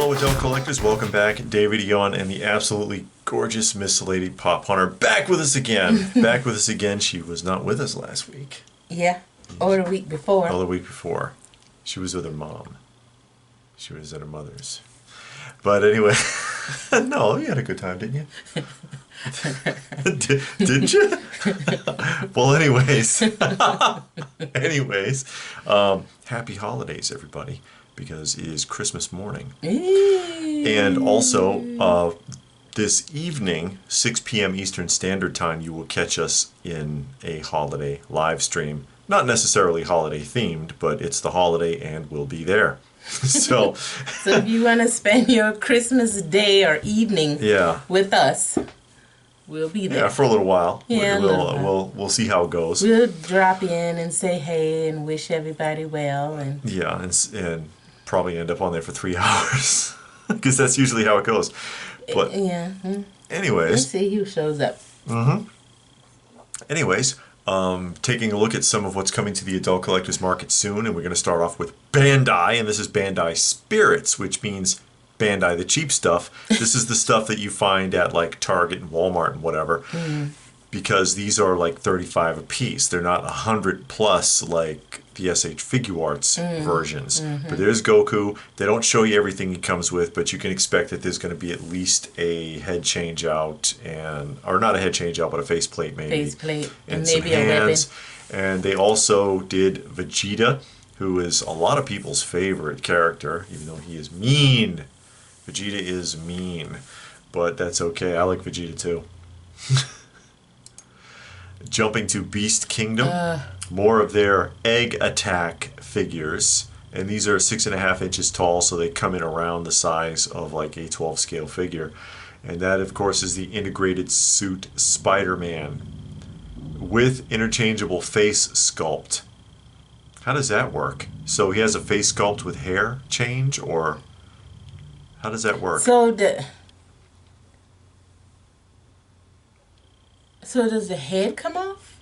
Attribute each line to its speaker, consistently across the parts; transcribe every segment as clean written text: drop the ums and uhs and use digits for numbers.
Speaker 1: Hello, adult collectors. Welcome back. David Eon and the absolutely gorgeous Miss Lady Pop Hunter back with us again. Back with us again. She was not with us last week.
Speaker 2: Yeah, or the week before.
Speaker 1: Oh, the week before. She was with her mom. She was at her mother's. But anyway, no, you had a good time, didn't you? Didn't you? Well, anyways, happy holidays, everybody, because it is Christmas morning. And also, this evening, 6 p.m. Eastern Standard Time, you will catch us in a holiday live stream. Not necessarily holiday themed, but it's the holiday and we'll be there. So
Speaker 2: if you want to spend your Christmas day or evening with us, we'll be there.
Speaker 1: Yeah, for a little while.
Speaker 2: Yeah,
Speaker 1: we'll see how it goes.
Speaker 2: We'll drop in and say hey and wish everybody well. And
Speaker 1: yeah, and probably end up on there for 3 hours because that's usually how it goes. But
Speaker 2: yeah.
Speaker 1: Anyways,
Speaker 2: let's see who shows up.
Speaker 1: Anyways, taking a look at some of what's coming to the adult collectors market soon, and we're going to start off with Bandai, and this is Bandai Spirits, which means Bandai the cheap stuff. This is the stuff that you find at like Target and Walmart and whatever, because these are like 35 a piece. They're not 100 plus like the SH Figuarts versions. But there's Goku. They don't show you everything he comes with, but you can expect that there's going to be at least a head change out, or not a head change out, but a faceplate maybe.
Speaker 2: Faceplate
Speaker 1: and
Speaker 2: maybe
Speaker 1: some
Speaker 2: a
Speaker 1: hands.
Speaker 2: weapon.
Speaker 1: And they also did Vegeta, who is a lot of people's favorite character, even though he is mean. Vegeta is mean, but that's okay. I like Vegeta too. Jumping to Beast Kingdom, more of their egg attack figures, and these are 6.5 inches tall, so they come in around the size of like a 12 scale figure. And that, of course, is the integrated suit Spider-Man with interchangeable face sculpt. How does that work? So he has a face sculpt with hair change, or how does that work?
Speaker 2: So does the head come off?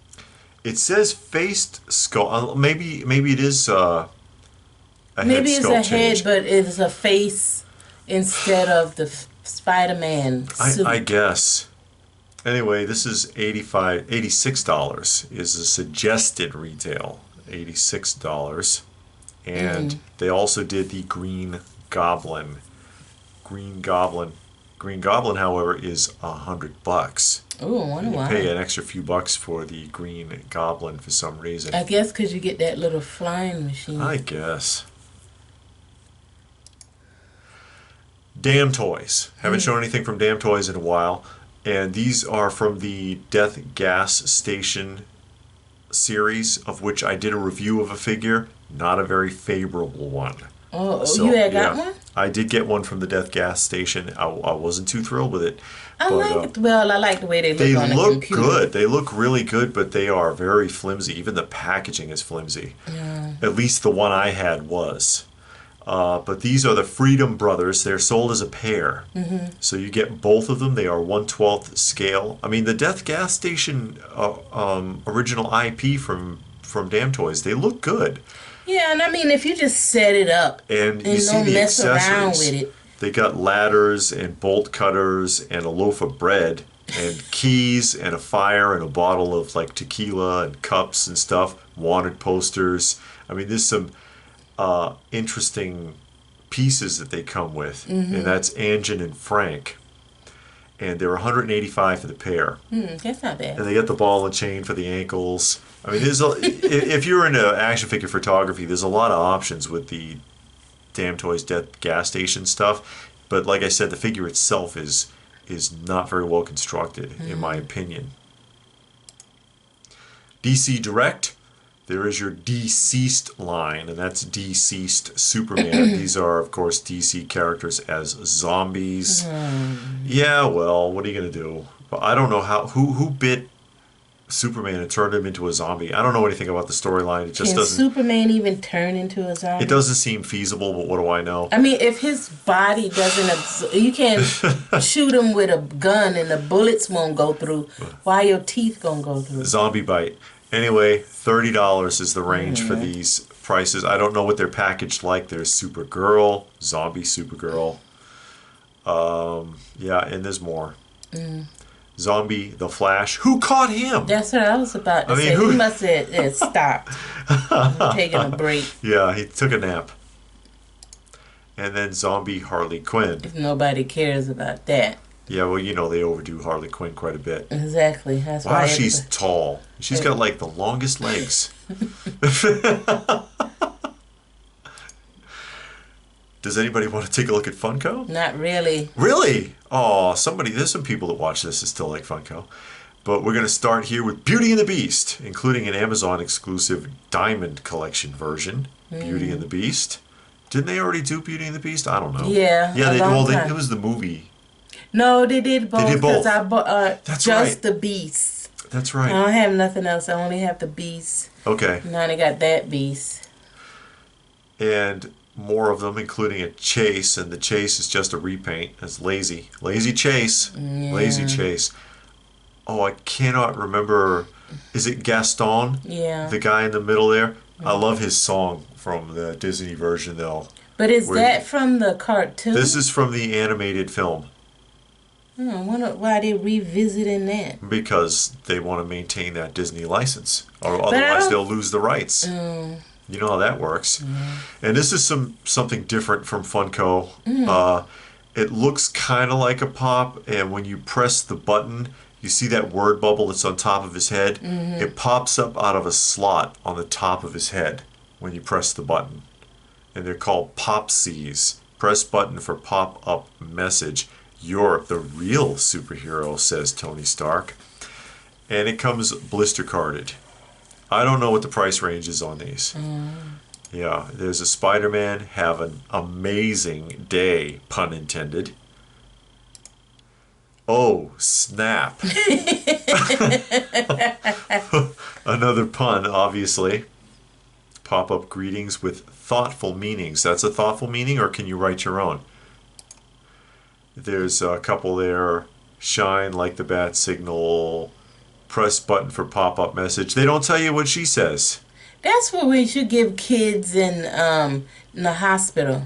Speaker 1: It says faced sculpt. Maybe it is a head
Speaker 2: Maybe it's
Speaker 1: sculpt
Speaker 2: a
Speaker 1: change.
Speaker 2: head, but it's a face instead of the Spider-Man suit.
Speaker 1: I guess. Anyway, this is $86 is a suggested retail. $86. And they also did the Green Goblin. Green Goblin, however, is $100.
Speaker 2: Oh, I wonder why.
Speaker 1: You pay an extra few bucks for the Green Goblin for some reason.
Speaker 2: I guess because you get that little flying machine.
Speaker 1: I guess. Damtoys. Haven't shown anything from Damtoys in a while. And these are from the Death Gas Station series, of which I did a review of a figure. Not a very favorable one.
Speaker 2: Oh,
Speaker 1: So,
Speaker 2: you had got one?
Speaker 1: I did get one from the Death Gas Station. I wasn't too thrilled with it.
Speaker 2: I like the way they look
Speaker 1: They
Speaker 2: on the
Speaker 1: look
Speaker 2: computer.
Speaker 1: good. They look really good, but they are very flimsy. Even the packaging is flimsy.
Speaker 2: Yeah.
Speaker 1: At least the one I had was. But these are the Freedom Brothers. They're sold as a pair. So you get both of them. They are 1/12 scale. I mean, the Death Gas Station original IP from Damtoys, they look good.
Speaker 2: Yeah, and I mean, if you just set it up
Speaker 1: And you see
Speaker 2: don't
Speaker 1: the
Speaker 2: mess around
Speaker 1: accessories.
Speaker 2: with it.
Speaker 1: They got ladders and bolt cutters and a loaf of bread and keys and a fire and a bottle of like tequila and cups and stuff. Wanted posters. I mean, there's some interesting pieces that they come with, and that's Anjan and Frank. And they're $185 for the pair.
Speaker 2: That's not bad.
Speaker 1: And they get the ball and chain for the ankles. I mean, if you're into action figure photography, there's a lot of options with the Damtoys Death Gas Station stuff. But like I said, the figure itself is not very well constructed, in my opinion. DC Direct. There is your Deceased line, and that's Deceased Superman. These are, of course, DC characters as zombies. Yeah, well, what are you going to do? I don't know who bit Superman and turned him into a zombie. I don't know anything about the storyline. It just
Speaker 2: Can
Speaker 1: doesn't.
Speaker 2: Superman even turn into a zombie?
Speaker 1: It doesn't seem feasible, but what do I know?
Speaker 2: I mean, if his body doesn't you can't shoot him with a gun and the bullets won't go through. Why your teeth gonna go through?
Speaker 1: Zombie bite. Anyway, $30 is the range for these prices. I don't know what they're packaged like. There's Supergirl, Zombie Supergirl, Yeah, and there's more. Zombie the Flash. Who caught him?
Speaker 2: That's what I was about to say. He must have stopped. Taking a break.
Speaker 1: Yeah, he took a nap. And then Zombie Harley Quinn.
Speaker 2: If nobody cares about that.
Speaker 1: Yeah, well, they overdo Harley Quinn quite a bit.
Speaker 2: Exactly. That's
Speaker 1: wow,
Speaker 2: why
Speaker 1: she's tall. She's got like the longest legs. Does anybody want to take a look at Funko?
Speaker 2: Not really.
Speaker 1: Really? Oh, there's some people that watch this that still like Funko. But we're going to start here with Beauty and the Beast, including an Amazon exclusive Diamond Collection version. Beauty and the Beast. Didn't they already do Beauty and the Beast? I don't know.
Speaker 2: Yeah.
Speaker 1: Yeah, it was the movie.
Speaker 2: No, they did both.
Speaker 1: They did both.
Speaker 2: Because I bought
Speaker 1: That's
Speaker 2: just
Speaker 1: right.
Speaker 2: the Beast.
Speaker 1: That's right.
Speaker 2: I don't have nothing else. I only have the Beast.
Speaker 1: Okay.
Speaker 2: Now they got that Beast.
Speaker 1: And more of them, including a Chase, and the Chase is just a repaint. It's Lazy Chase.
Speaker 2: Yeah.
Speaker 1: Lazy Chase. Oh, I cannot remember. Is it Gaston?
Speaker 2: Yeah.
Speaker 1: The guy in the middle there. I love his song from the Disney version, though.
Speaker 2: But is that from the cartoon?
Speaker 1: This is from the animated film.
Speaker 2: I wonder why they revisiting that.
Speaker 1: Because they want to maintain that Disney license, or otherwise they'll lose the rights. You know how that works. And this is something different from Funko. It looks kind of like a pop, and when you press the button, you see that word bubble that's on top of his head? It pops up out of a slot on the top of his head when you press the button. And they're called Popsies. Press button for pop-up message. You're the real superhero, says Tony Stark. And it comes blister carded. I don't know what the price range is on these. Yeah, there's a Spider-Man. Have an amazing day, pun intended. Oh, snap. Another pun, obviously. Pop-up greetings with thoughtful meanings. That's a thoughtful meaning, or can you write your own? There's a couple there. Shine like the bat signal. Press button for pop-up message. They don't tell you what she says.
Speaker 2: That's what we should give kids in the hospital.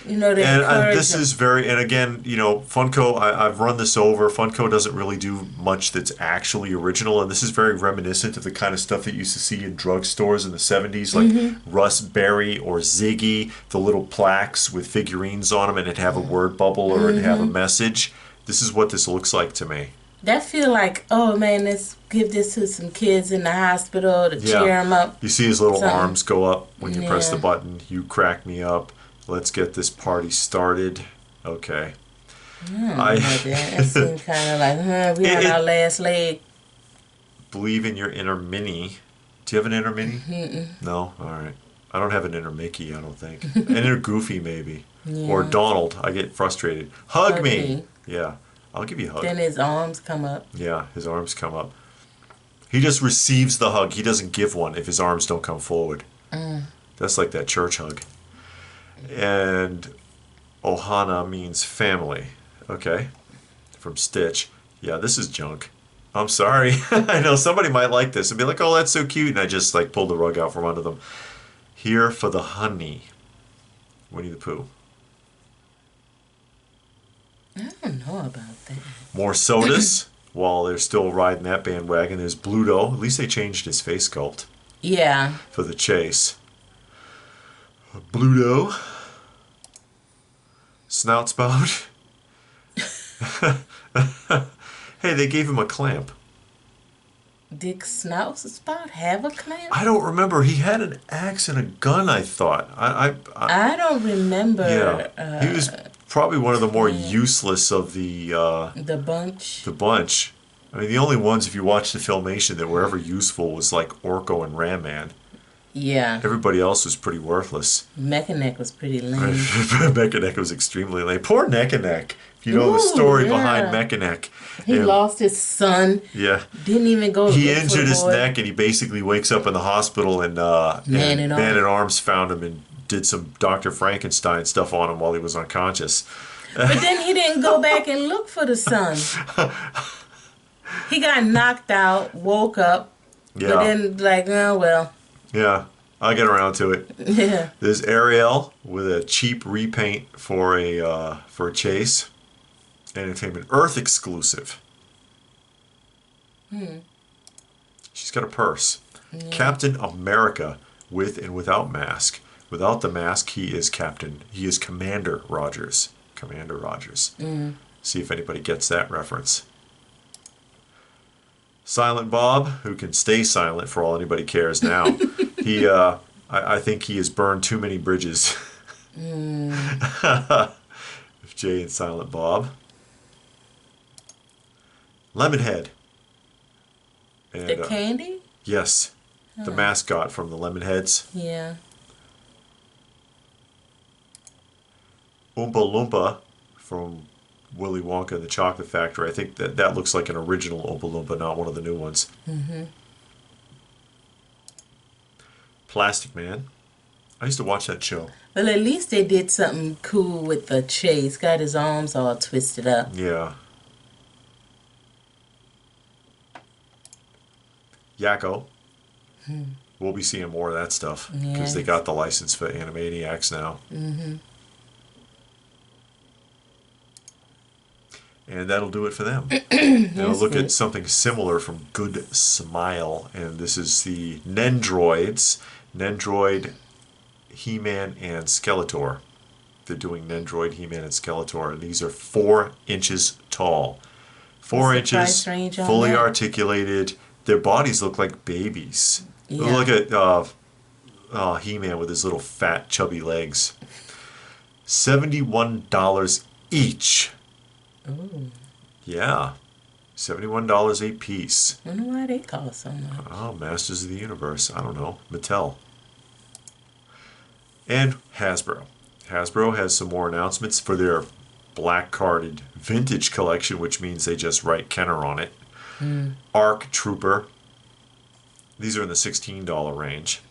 Speaker 1: This is very, and again, Funko, I've run this over. Funko doesn't really do much that's actually original, and this is very reminiscent of the kind of stuff that you used to see in drugstores in the 70s, like Russ Berry or Ziggy, the little plaques with figurines on them, and it'd have a word bubble or it'd have a message. This is what this looks like to me.
Speaker 2: That feel like, oh man, let's give this to some kids in the hospital to cheer them up.
Speaker 1: You see his little arms go up when you press the button. You crack me up. Let's get this party started. Okay.
Speaker 2: That seems kind of like, we on our last leg.
Speaker 1: Believe in your inner Minnie. Do you have an inner Minnie? No? All right. I don't have an inner Mickey, I don't think. An inner Goofy, maybe. Yeah. Or Donald. I get frustrated. Hug me. Yeah. I'll give you a hug.
Speaker 2: Then his arms come up.
Speaker 1: Yeah, his arms come up. He just receives the hug. He doesn't give one if his arms don't come forward. That's like that church hug. And Ohana means family. Okay. From Stitch. Yeah, this is junk. I'm sorry. I know somebody might like this and be like, oh, that's so cute. And I just pulled the rug out from under them. Here for the honey. Winnie the Pooh.
Speaker 2: I don't know about that.
Speaker 1: More sodas. While they're still riding that bandwagon, there's Bluto. At least they changed his face sculpt.
Speaker 2: Yeah.
Speaker 1: For the chase. Bluto. Snout Spout. Hey, they gave him a clamp.
Speaker 2: Did Snout Spout have a clamp?
Speaker 1: I don't remember. He had an axe and a gun, I thought.
Speaker 2: I don't remember.
Speaker 1: Yeah. He was probably one of the more useless of the
Speaker 2: bunch.
Speaker 1: The bunch. I mean, the only ones, if you watch the Filmation, that were ever useful was like Orko and Ram Man.
Speaker 2: Yeah.
Speaker 1: Everybody else was pretty worthless.
Speaker 2: Mechaneck was pretty lame.
Speaker 1: Mechaneck was extremely lame. Poor Neck. If you know the story behind Mechaneck.
Speaker 2: He lost his son.
Speaker 1: Yeah.
Speaker 2: Didn't even go.
Speaker 1: He injured his neck, and he basically wakes up in the hospital, and Man at Arms found him and did some Dr. Frankenstein stuff on him while he was unconscious.
Speaker 2: But then he didn't go back and look for the son. He got knocked out, woke up, but then oh well.
Speaker 1: Yeah. I'll get around to it.
Speaker 2: Yeah.
Speaker 1: There's Ariel with a cheap repaint for a chase. Entertainment Earth exclusive. She's got a purse. Yeah. Captain America with and without mask. Without the mask, he is Commander Rogers. Commander Rogers. See if anybody gets that reference. Silent Bob, who can stay silent for all anybody cares now. I think he has burned too many bridges. Jay and Silent Bob. Lemonhead. And,
Speaker 2: the candy?
Speaker 1: Yes. The mascot from the Lemonheads.
Speaker 2: Yeah.
Speaker 1: Oompa Loompa from Willy Wonka and the Chocolate Factory. I think that looks like an original Oompa Loompa, not one of the new ones. Plastic Man. I used to watch that show.
Speaker 2: Well, at least they did something cool with the chase. Got his arms all twisted up.
Speaker 1: Yeah. Yakko. We'll be seeing more of that stuff because they got the license for Animaniacs now. And that'll do it for them. Now look at something similar from Good Smile, and this is the Nendoroids. Nendoroid, He-Man, and Skeletor. They're doing Nendoroid, He-Man, and Skeletor, and these are 4 inches tall. 4 inches, fully articulated. Their bodies look like babies. Yeah. Look at He-Man with his little fat, chubby legs. $71 each.
Speaker 2: Ooh.
Speaker 1: Yeah. $71 a piece.
Speaker 2: I wonder why they cost so much.
Speaker 1: Oh, Masters of the Universe. I don't know. Mattel. And Hasbro. Hasbro has some more announcements for their black carded vintage collection, which means they just write Kenner on it. Arc Trooper. These are in the $16 range.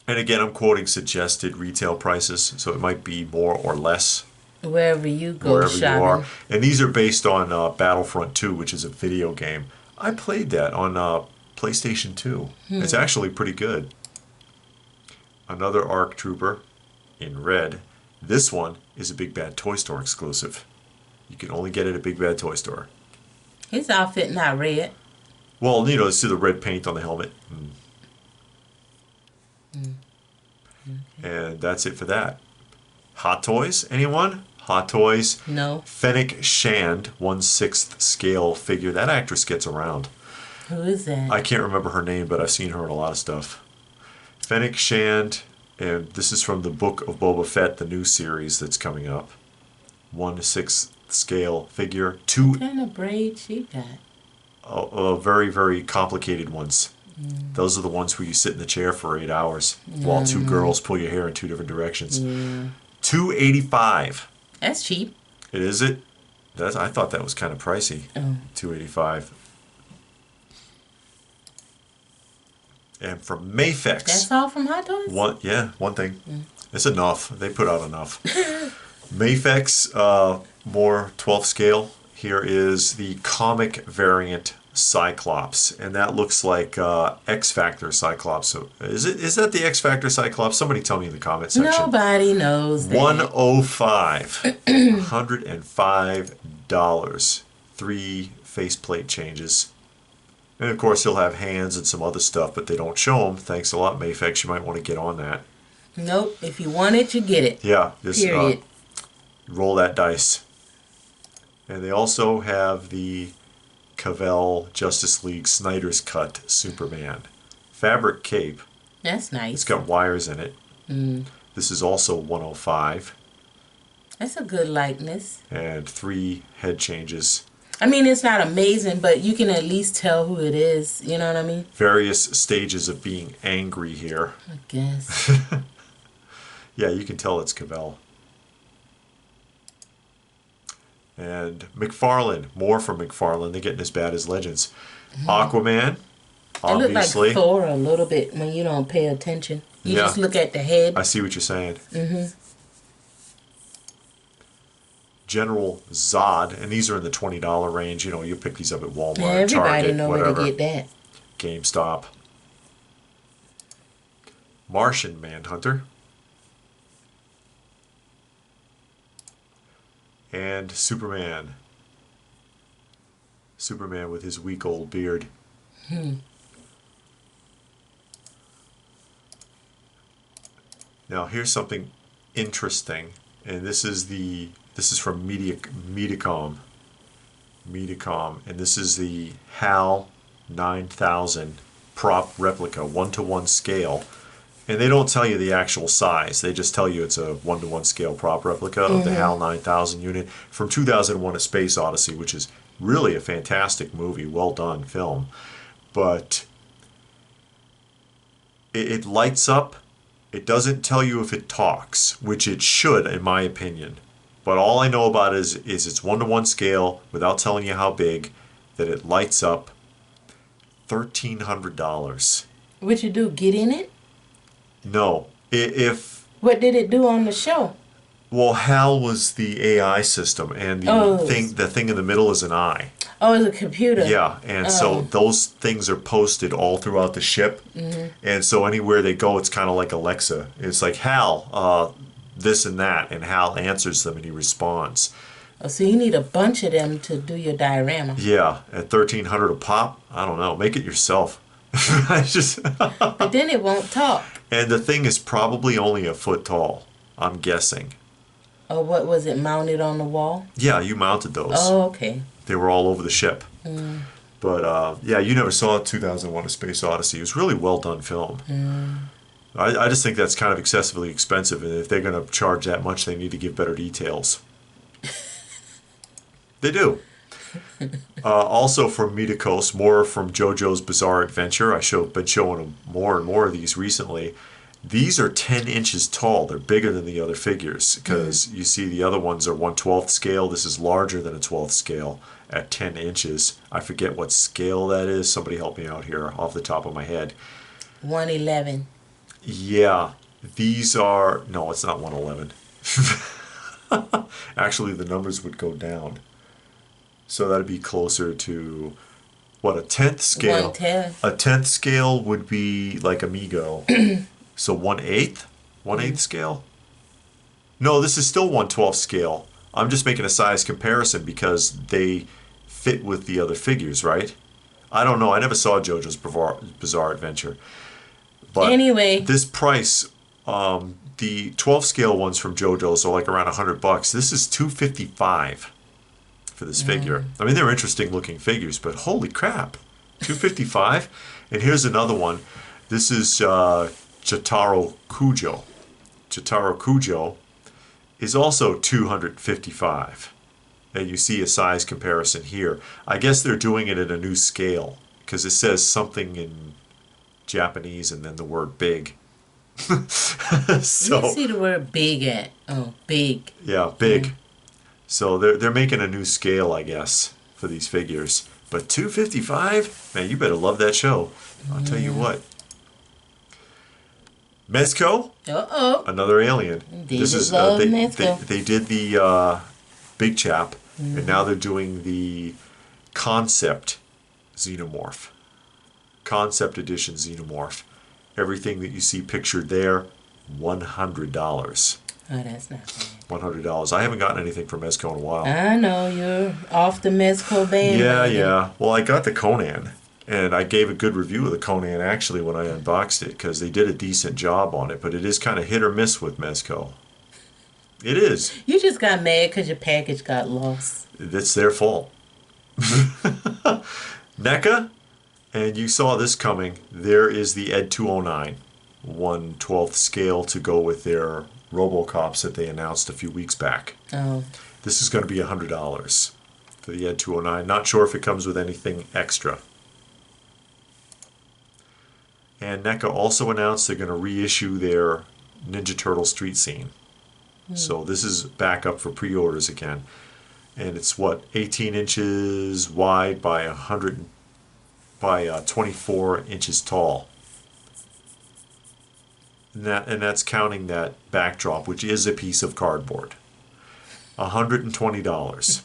Speaker 1: And again, I'm quoting suggested retail prices, so it might be more or less.
Speaker 2: Wherever you go shopping.
Speaker 1: You are. And these are based on Battlefront 2, which is a video game. I played that on PlayStation 2. It's actually pretty good. Another ARC Trooper in red. This one is a Big Bad Toy Store exclusive. You can only get it at Big Bad Toy Store.
Speaker 2: His outfit not red.
Speaker 1: Well, you know, see the red paint on the helmet. And that's it for that. Hot Toys, anyone? Hot Toys.
Speaker 2: No.
Speaker 1: Fennec Shand, 1/6 scale figure. That actress gets around.
Speaker 2: Who is that?
Speaker 1: I can't remember her name, but I've seen her in a lot of stuff. Fennec Shand, and this is from the Book of Boba Fett, the new series that's coming up. 1/6 scale figure.
Speaker 2: What kind of braid she got?
Speaker 1: Very, very complicated ones. Those are the ones where you sit in the chair for 8 hours while 2 girls pull your hair in 2 different directions. $285.
Speaker 2: That's cheap.
Speaker 1: It is it? I thought that was kind of pricey. $285. And from Mafex.
Speaker 2: That's all from Hot Toys?
Speaker 1: One thing. It's enough. They put out enough. Mafex, more 12th scale. Here is the comic variant Cyclops, and that looks like X Factor Cyclops. So is that the X Factor Cyclops? Somebody tell me in the comment section.
Speaker 2: Nobody knows that.
Speaker 1: $105. $105. 3 faceplate changes. And of course he'll have hands and some other stuff, but they don't show them. Thanks a lot, Mafex. You might want to get on that.
Speaker 2: Nope. If you want it, you get it.
Speaker 1: Yeah. Just
Speaker 2: period.
Speaker 1: Roll that dice. And they also have the Cavell Justice League Snyder's Cut Superman fabric cape.
Speaker 2: That's nice.
Speaker 1: It's got wires in it. This is also $105.
Speaker 2: That's a good likeness.
Speaker 1: And 3 head changes.
Speaker 2: I mean, it's not amazing, but you can at least tell who it is. You know what I mean?
Speaker 1: Various stages of being angry here.
Speaker 2: I guess.
Speaker 1: Yeah, you can tell it's Cavell. And McFarlane, more from McFarlane. They're getting as bad as Legends. Aquaman, obviously.
Speaker 2: It looked like Thor a little bit when you don't pay attention. You just look at the head.
Speaker 1: I see what you're saying. General Zod, and these are in the $20 range. You know, you pick these up at Walmart,
Speaker 2: everybody
Speaker 1: Target,
Speaker 2: know
Speaker 1: whatever.
Speaker 2: where to get that.
Speaker 1: GameStop. Martian Manhunter, and Superman. Superman with his weak old beard. Now here's something interesting, and this is from Medicom, and this is the HAL 9000 prop replica, 1-to-1 scale. And they don't tell you the actual size. They just tell you it's a 1-to-1 scale prop replica of the HAL 9000 unit from 2001: A Space Odyssey, which is really a fantastic movie, well done film. But it lights up. It doesn't tell you if it talks, which it should, in my opinion. But all I know about it is it's 1-to-1 scale without telling you how big, that it lights up. $1,300.
Speaker 2: What you do, get in it?
Speaker 1: No. If
Speaker 2: What did it do on the show?
Speaker 1: Well, HAL was the AI system, and the thing in the middle is an eye.
Speaker 2: Oh, it's a computer.
Speaker 1: Yeah, and so those things are posted all throughout the ship, and so anywhere they go, it's kind of like Alexa. It's like, HAL, this and that, and HAL answers them and he responds.
Speaker 2: Oh, so you need a bunch of them to do your diorama.
Speaker 1: Yeah, at $1,300 a pop, I don't know, make it yourself.
Speaker 2: But then it won't talk.
Speaker 1: And the thing is probably only a foot tall, I'm guessing.
Speaker 2: Oh, what was it, mounted on the wall?
Speaker 1: Yeah, you mounted those.
Speaker 2: Oh, okay.
Speaker 1: They were all over the ship. But yeah, you never saw 2001: A Space Odyssey. It was really well done film. I just think that's kind of excessively expensive, and if they're going to charge that much, they need to give better details. They do. Also from Medicom, more from JoJo's Bizarre Adventure. I've been showing them more and more of these recently. These are 10 inches tall. They're bigger than the other figures because you see the other ones are 1/12 scale. This is larger than a 12th scale at 10 inches. I forget what scale that is. Somebody help me out here off the top of my head.
Speaker 2: 111.
Speaker 1: Yeah, these are... No, it's not 111. Actually, the numbers would go down. So that'd be closer to... What, a 10th scale?
Speaker 2: 110.
Speaker 1: A 10th scale would be like Amigo. So 1/8? 1/8 scale? No, this is still 1/12 scale. I'm just making a size comparison because they fit with the other figures, right? I don't know. I never saw JoJo's Bizarre Adventure. But
Speaker 2: anyway,
Speaker 1: this price, the 12 scale ones from JoJo's are like around $100. This is $255 for this figure. I mean, they're interesting looking figures, but holy crap, $255. And here's another one. This is Jotaro Kujo. Jotaro Kujo is also $255. And you see a size comparison here. I guess they're doing it at a new scale because it says something in Japanese and then the word big. So
Speaker 2: you see the word big at. Oh, big.
Speaker 1: Yeah, big. So they're making a new scale, I guess, for these figures. But $255? Man, you better love that show. I'll tell you what. Mezco, another alien. This is they did the big chap, and now they're doing the concept xenomorph, concept edition xenomorph. Everything that you see pictured there, $100.
Speaker 2: Oh, that's not bad.
Speaker 1: $100. I haven't gotten anything from Mezco in a while.
Speaker 2: I know you're off the Mezco band.
Speaker 1: Yeah. Well, I got the Conan. And I gave a good review of the Conan actually when I unboxed it because they did a decent job on it, but it is kind of hit or miss with Mezco. It is.
Speaker 2: You just got mad because your package got lost.
Speaker 1: It's their fault. NECA, and you saw this coming. There is the Ed 209, 1/12 scale to go with their Robocops that they announced a few weeks back.
Speaker 2: Oh.
Speaker 1: This is going to be $100 for the Ed 209. Not sure if it comes with anything extra. And NECA also announced they're going to reissue their Ninja Turtle Street Scene. So this is back up for pre-orders again. And it's what, 18 inches wide by 24 inches tall. And that's counting that backdrop, which is a piece of cardboard. $120.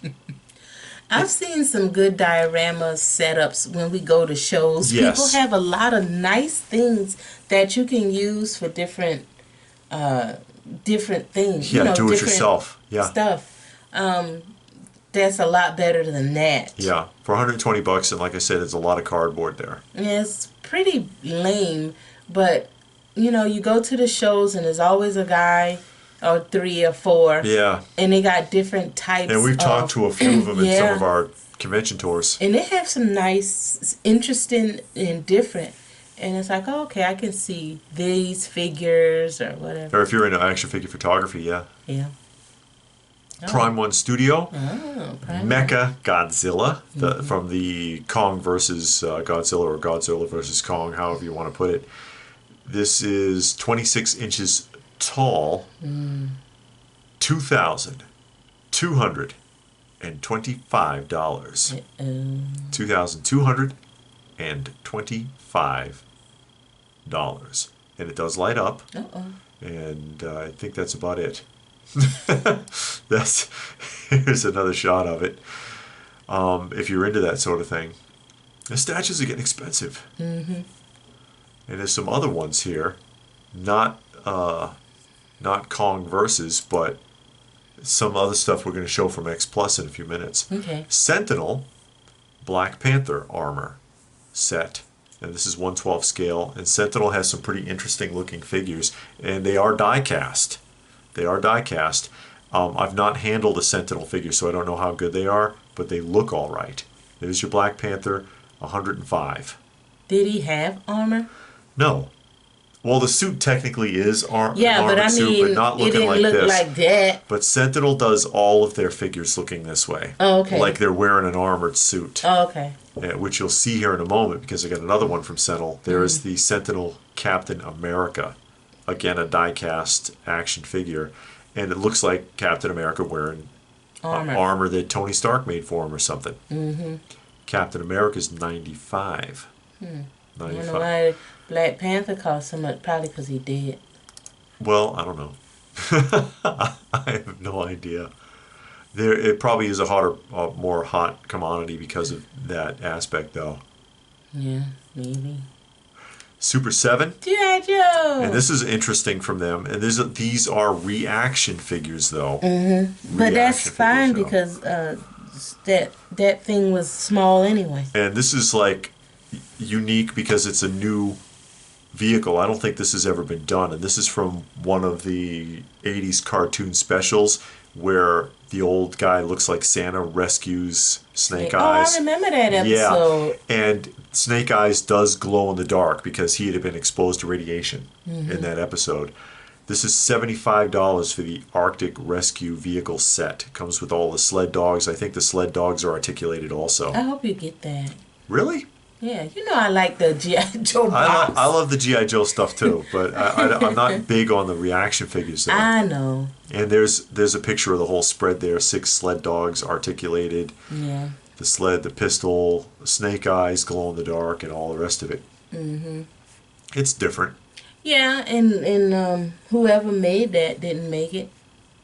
Speaker 2: I've seen some good diorama setups when we go to shows.
Speaker 1: Yes.
Speaker 2: People have a lot of nice things that you can use for different things.
Speaker 1: Yeah,
Speaker 2: you know,
Speaker 1: do it
Speaker 2: different
Speaker 1: yourself. Yeah.
Speaker 2: stuff. That's a lot better than that.
Speaker 1: Yeah, for $120, and like I said, there's a lot of cardboard there.
Speaker 2: Yeah, it's pretty lame, but you know, you go to the shows and there's always a guy or 3 or 4.
Speaker 1: Yeah.
Speaker 2: And they got different types.
Speaker 1: And we've talked to a few of them in some
Speaker 2: Yeah.
Speaker 1: of our convention tours.
Speaker 2: And they have some nice, interesting, and different. And it's like, oh, okay, I can see these figures or whatever.
Speaker 1: Or if you're into action figure photography, yeah.
Speaker 2: Yeah.
Speaker 1: Prime One Studio,
Speaker 2: Oh, Prime.
Speaker 1: Mecha Godzilla, from the Kong versus Godzilla, or Godzilla versus Kong, however you want to put it. This is 26 inches tall, $2,225. $2,225. And it does light up. And I think that's about it. Here's another shot of it. If you're into that sort of thing, the statues are getting expensive. And there's some other ones here, not Kong versus, but some other stuff we're going to show from X Plus in a few minutes.
Speaker 2: Okay.
Speaker 1: Sentinel Black Panther armor set. And this is 1/12 scale. And Sentinel has some pretty interesting looking figures. And they are die cast. I've not handled a Sentinel figure, so I don't know how good they are, but they look all right. There's your Black Panther, 105.
Speaker 2: Did he have armor?
Speaker 1: No. Well, the suit technically is
Speaker 2: Yeah,
Speaker 1: an
Speaker 2: but I
Speaker 1: armored suit,
Speaker 2: mean,
Speaker 1: but not
Speaker 2: it
Speaker 1: looking
Speaker 2: didn't
Speaker 1: like
Speaker 2: look
Speaker 1: this.
Speaker 2: like that.
Speaker 1: But Sentinel does all of their figures looking this way.
Speaker 2: Oh, okay.
Speaker 1: Like they're wearing an armored suit.
Speaker 2: Oh, okay.
Speaker 1: Which you'll see here in a moment, because I got another one from Sentinel. There is the Sentinel Captain America. Again, a die-cast action figure. And it looks like Captain America wearing armor that Tony Stark made for him or something. Captain America's 95.
Speaker 2: I don't know why Black Panther cost so much. Probably because he dead.
Speaker 1: Well, I don't know. I have no idea. It probably is a more hot commodity because of that aspect, though.
Speaker 2: Yeah, maybe.
Speaker 1: Super 7.
Speaker 2: G.I. Joe!
Speaker 1: And this is interesting from them. And these are reaction figures, though.
Speaker 2: But that's fine because that thing was small anyway.
Speaker 1: And this is like unique because it's a new vehicle. I don't think this has ever been done. And this is from one of the 80s cartoon specials where the old guy looks like Santa rescues Snake Eyes.
Speaker 2: Oh, I remember that episode.
Speaker 1: Yeah, and Snake Eyes does glow in the dark because he had been exposed to radiation in that episode. This is $75 for the Arctic Rescue Vehicle set. It comes with all the sled dogs. I think the sled dogs are articulated also.
Speaker 2: I hope you get that.
Speaker 1: Really?
Speaker 2: Yeah, you know I like the G.I. Joe box.
Speaker 1: I love the G.I. Joe stuff too, but I'm not big on the reaction figures though.
Speaker 2: I know.
Speaker 1: And there's a picture of the whole spread there. 6 sled dogs articulated.
Speaker 2: Yeah.
Speaker 1: The sled, the pistol, Snake Eyes, glow in the dark, and all the rest of it. It's different.
Speaker 2: Yeah, and whoever made that didn't make it.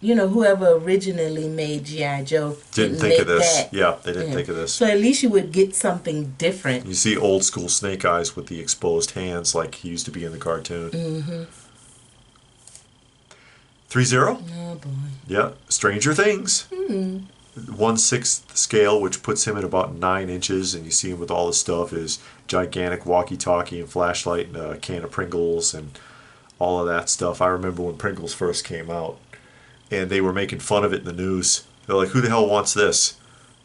Speaker 2: You know, whoever originally made G.I. Joe
Speaker 1: Didn't think
Speaker 2: make
Speaker 1: of this.
Speaker 2: that.
Speaker 1: Yeah, they didn't think of this.
Speaker 2: So at least you would get something different.
Speaker 1: You see old school Snake Eyes with the exposed hands like he used to be in the cartoon. Threezero?
Speaker 2: Oh boy.
Speaker 1: Yeah, Stranger Things. 1/6 scale, which puts him at about 9 inches, and you see him with all this stuff, his gigantic walkie-talkie and flashlight and a can of Pringles and all of that stuff. I remember when Pringles first came out, and they were making fun of it in the news. They're like, who the hell wants this?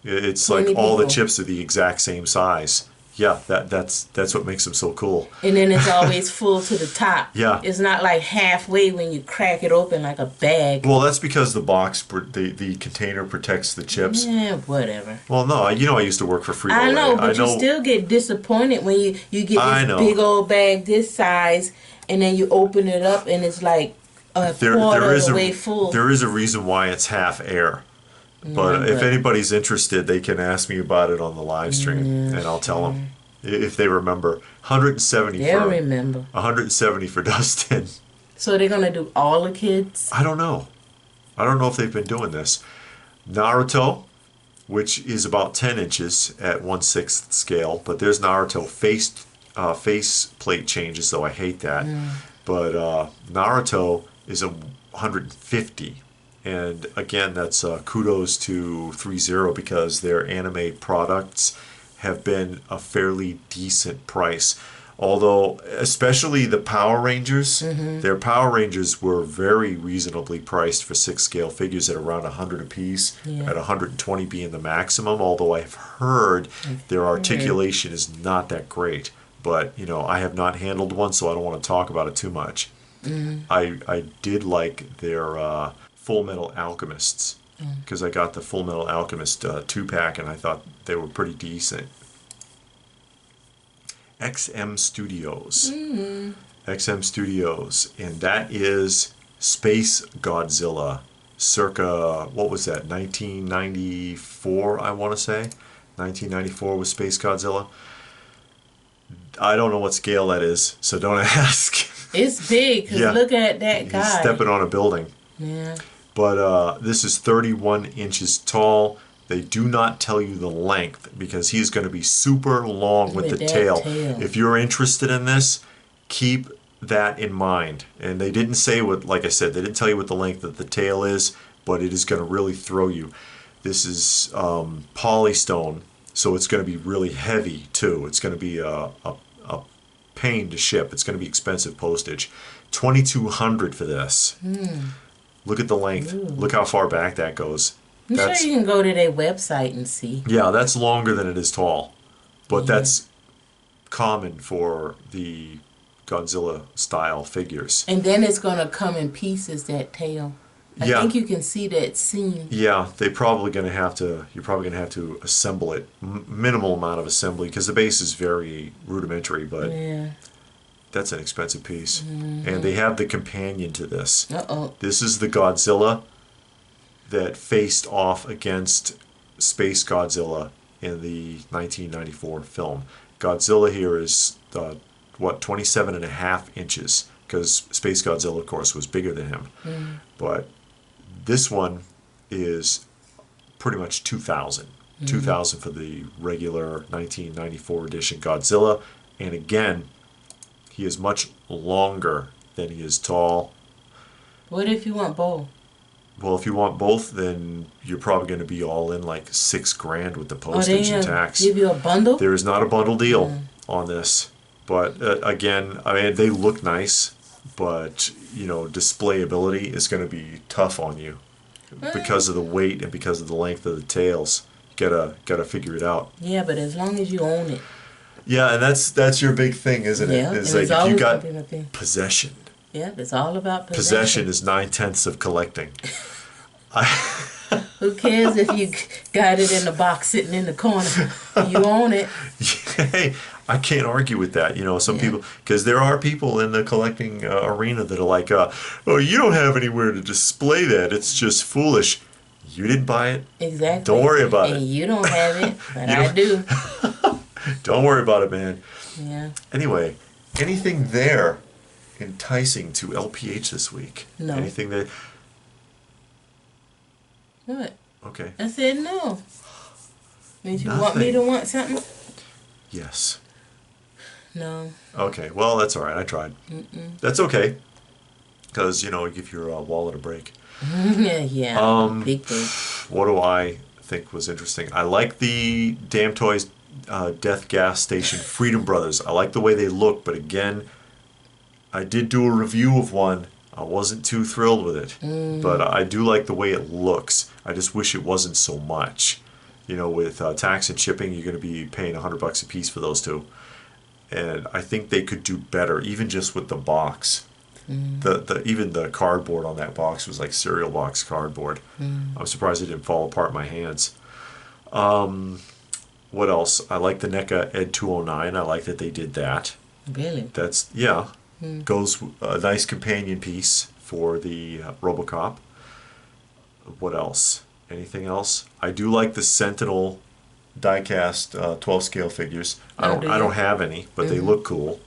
Speaker 1: It's like all the chips are the exact same size. Yeah, that's what makes them so cool.
Speaker 2: And then it's always full to the top.
Speaker 1: Yeah.
Speaker 2: It's not like halfway when you crack it open like a bag.
Speaker 1: Well, that's because the box, the container protects the chips.
Speaker 2: Yeah, whatever.
Speaker 1: Well, no, I used to work for Frito-Lay.
Speaker 2: I know, but you still get disappointed when you get this big old bag this size, and then you open it up and it's like a quarter of the way full.
Speaker 1: There is a reason why it's half air. But if anybody's interested, they can ask me about it on the live stream, and I'll tell them if they remember. 170
Speaker 2: They'll
Speaker 1: for
Speaker 2: remember.
Speaker 1: 170 for Dustin.
Speaker 2: So they're gonna do all the kids?
Speaker 1: I don't know. I don't know if they've been doing this. Naruto, which is about 10 inches at 1/6 scale. But there's Naruto face plate changes, though I hate that. But Naruto is a 150. And again, that's kudos to Threezero because their anime products have been a fairly decent price. Although, especially the Power Rangers, their Power Rangers were very reasonably priced for 6 scale figures at around 100 apiece, at 120 being the maximum. Although I've heard their articulation is not that great. But, you know, I have not handled one, so I don't want to talk about it too much. I did like their Full Metal Alchemists, because I got the Full Metal Alchemist 2-pack, and I thought they were pretty decent. XM Studios. XM Studios, and that is Space Godzilla, circa, what was that, 1994, I want to say? 1994 was Space Godzilla. I don't know what scale that is, so don't ask.
Speaker 2: It's big, because look at that guy.
Speaker 1: He's stepping on a building.
Speaker 2: Yeah.
Speaker 1: But this is 31 inches tall. They do not tell you the length because he's going to be super long with the tail. If you're interested in this, keep that in mind. And they didn't say what, like I said, they didn't tell you what the length of the tail is, but it is going to really throw you. This is polystone, so it's going to be really heavy too. It's going to be a pain to ship. It's going to be expensive postage. $2,200 for this. Look at the length. Look how far back that goes.
Speaker 2: I'm sure you can go to their website and see.
Speaker 1: Yeah, that's longer than it is tall. But that's common for the Godzilla style figures.
Speaker 2: And then it's going to come in pieces, that tail. I think you can see that seam.
Speaker 1: Yeah, you're probably going to have to assemble it. Minimal amount of assembly because the base is very rudimentary, but that's an expensive piece. And they have the companion to this. This is the Godzilla that faced off against Space Godzilla in the 1994 film. Godzilla here is, 27.5 inches, because Space Godzilla, of course, was bigger than him. But this one is pretty much 2,000. 2,000 for the regular 1994 edition Godzilla. And again, he is much longer than he is tall.
Speaker 2: What if you want both?
Speaker 1: Well, if you want both, then you're probably going to be all in like $6,000 with the postage and tax.
Speaker 2: Give you a bundle?
Speaker 1: There is not a bundle deal on this, but again, I mean, they look nice, but you know, displayability is going to be tough on you because of the weight and because of the length of the tails. Gotta figure it out.
Speaker 2: Yeah, but as long as you own it.
Speaker 1: Yeah, and that's your big thing, isn't it?
Speaker 2: Yeah,
Speaker 1: it's like if you got possession.
Speaker 2: Yeah, it's all about possession.
Speaker 1: Possession is 9/10 of collecting.
Speaker 2: Who cares if you got it in the box sitting in the corner? You own it.
Speaker 1: Hey, I can't argue with that. You know, some people, because there are people in the collecting arena that are like, oh, you don't have anywhere to display that. It's just foolish. You didn't buy it.
Speaker 2: Exactly.
Speaker 1: Don't worry about it.
Speaker 2: And you don't have it, but I do.
Speaker 1: Don't worry about it, man.
Speaker 2: Yeah.
Speaker 1: Anyway, anything there enticing to LPH this week?
Speaker 2: No.
Speaker 1: Anything that...
Speaker 2: What?
Speaker 1: Okay.
Speaker 2: I said no. Did you want me to want something?
Speaker 1: Yes.
Speaker 2: No.
Speaker 1: Okay, well, that's all right. I tried. That's okay. Because, you know, give your wallet a break.
Speaker 2: Yeah. Big break.
Speaker 1: What do I think was interesting? I like the Damtoys Death Gas Station Freedom Brothers. I like the way they look, but again, I did do a review of one. I wasn't too thrilled with it, but I do like the way it looks. I just wish it wasn't so much. You know, with tax and shipping, you're going to be paying $100 a piece for those two. And I think they could do better, even just with the box. Even the cardboard on that box was like cereal box cardboard. I'm surprised it didn't fall apart in my hands. What else? I like the Neca Ed 209. I like that they did that.
Speaker 2: Really?
Speaker 1: That's, yeah. Goes a nice companion piece for the RoboCop. What else? Anything else? I do like the Sentinel diecast 12 scale figures. I don't have any, but they look cool.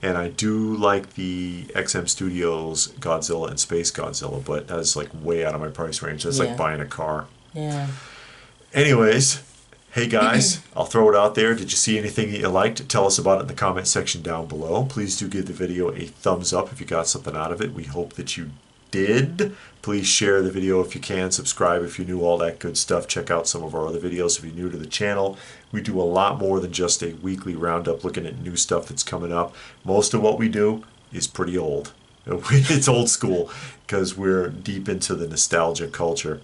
Speaker 1: And I do like the XM Studios Godzilla and Space Godzilla, but that's like way out of my price range. That's like buying a car.
Speaker 2: Yeah.
Speaker 1: Anyways, hey guys, I'll throw it out there. Did you see anything that you liked? Tell us about it in the comment section down below. Please do give the video a thumbs up if you got something out of it. We hope that you did. Please share the video if you can. Subscribe if you're new, all that good stuff. Check out some of our other videos if you're new to the channel. We do a lot more than just a weekly roundup looking at new stuff that's coming up. Most of what we do is pretty old. It's old school because we're deep into the nostalgia culture.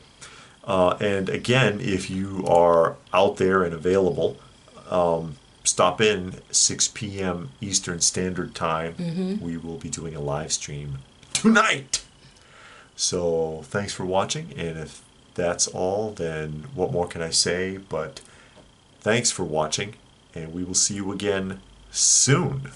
Speaker 1: And again, if you are out there and available, stop in 6 p.m. Eastern Standard Time. We will be doing a live stream tonight. So thanks for watching, and if that's all, then what more can I say? But thanks for watching, and we will see you again soon.